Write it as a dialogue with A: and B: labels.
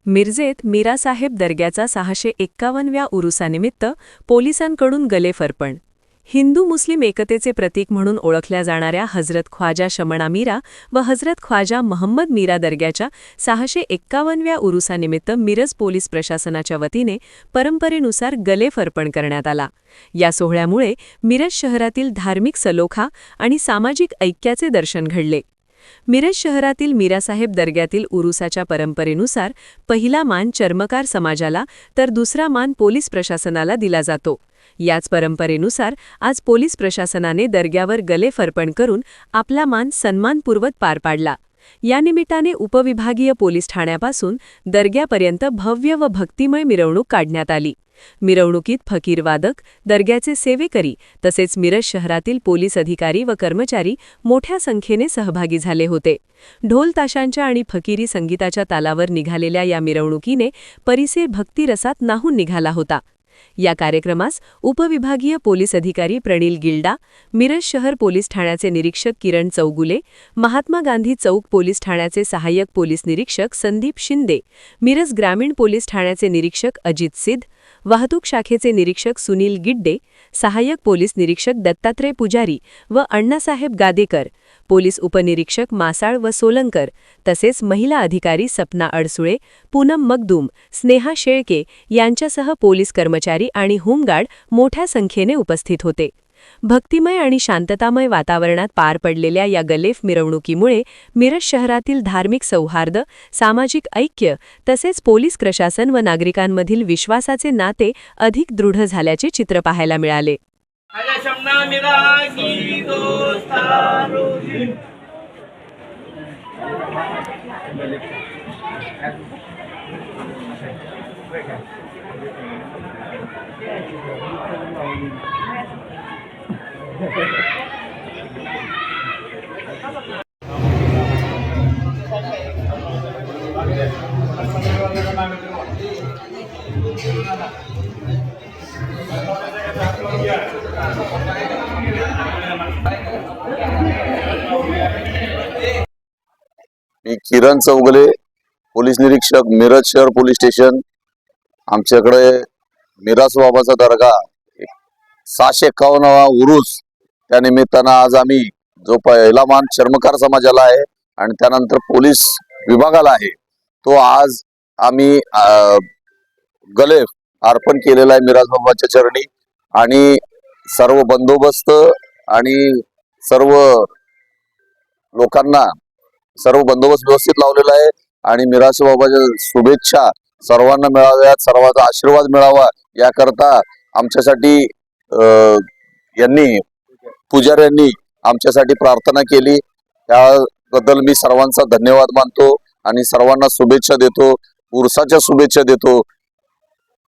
A: मिरजेत मीरासाहेब दर्ग्याचा 651व्या उरुसानिमित्त पोलिसांकडून गलेफर्पण. हिंदू मुस्लिम एकतेचे प्रतीक म्हणून ओळखल्या जाणाऱ्या हजरत ख्वाजा शमणा मीरा व हजरत ख्वाजा महम्मद मीरा दर्ग्याच्या 651व्या उरुसानिमित्त मिरज पोलीस प्रशासनाच्या वतीने परंपरेनुसार गलेफर्पण करण्यात आला. या सोहळ्यामुळे मिरज शहरातील धार्मिक सलोखा आणि सामाजिक ऐक्याचे दर्शन घडले. मिरज शहरातील मीरासाहेब दर्ग्यातील उरुसाच्या परंपरेनुसार पहिला मान चर्मकार समाजाला तर दुसरा मान पोलीस प्रशासनाला दिला जातो. याच परंपरेनुसार आज पोलीस प्रशासनाने दर्ग्यावर गलेफर्पण करून आपला मान सन्मानपूर्वक पार पाडला. या निमित्ताने उपविभागीय पोलीस ठाण्यापासून दर्ग्यापर्यंत भव्य व भक्तिमय मिरवणूक काढण्यात आली. मिरवणुकीत फकीरवादक, दर्ग्याचे सेवेकरी तसेच मिरज शहरातील पोलीस अधिकारी व कर्मचारी मोठ्या संख्येने सहभागी झाले होते. ढोल ताशांच्या आणि फकीरी संगीताच्या तालावर निघालेल्या या मिरवणुकीने परिसर भक्तिरसात न्हाऊन निघाला होता. या कार्यक्रमास उपविभागीय पोलीस अधिकारी प्रणील गिल्डा, मिरज शहर पोलीस ठाण्याचे निरीक्षक किरण चौगुले, महात्मा गांधी चौक पोलीस ठाण्याचे सहाय्यक पोलीस निरीक्षक संदीप शिंदे, मिरज ग्रामीण पोलीस ठाण्याचे निरीक्षक अजित सिद्ध, वाहतूक शाखेचे निरीक्षक सुनील गिड्डे, सहाय्यक पोलीस निरीक्षक दत्तात्रय पुजारी व अण्णासाहेब गादेकर, पोलीस उपनिरीक्षक मासाळ व सोलंकर तसेच महिला अधिकारी सपना अडसुळे, पूनम मगदूम, स्नेहा शेळके यांच्यासह पोलीस कर्मचारी आणि होमगार्ड मोठ्या संख्येने उपस्थित होते. भक्तिमय आणि शांततामय वातावरणात पार पडलेल्या या गलेफ मिरवणुकीमुळे मिरज शहरातील धार्मिक सौहार्द, सामाजिक ऐक्य तसेच पोलीस प्रशासन व नागरिकांमधील विश्वासाचे नाते अधिक दृढ झाल्याचे चित्र पाहायला मिळाले.
B: मी किरण चौगुले, पोलीस निरीक्षक, मिरज शहर पोलीस स्टेशन. आमच्याकडे मिरास बाबाचा दर्गा 651वा उरूस, त्या निमित्तानं आज आम्ही जो पहिला मान चर्मकार समाजाला आहे आणि त्यानंतर पोलीस विभागाला आहे, तो आज आम्ही गलेफ अर्पण केलेला आहे मिराज बाबाच्या चरणी. आणि सर्व बंदोबस्त आणि सर्व लोकांना सर्व बंदोबस्त व्यवस्थित लावलेला आहे आणि मिराज बाबाच्या शुभेच्छा सर्वांना मिळाव्यात, सर्वांचा आशीर्वाद मिळावा याकरता आमच्यासाठी पुजाऱ्यांनी आमच्यासाठी प्रार्थना केली. त्याबद्दल मी सर्वांचा धन्यवाद मानतो आणि सर्वांना शुभेच्छा देतो, उरसाच्या शुभेच्छा देतो.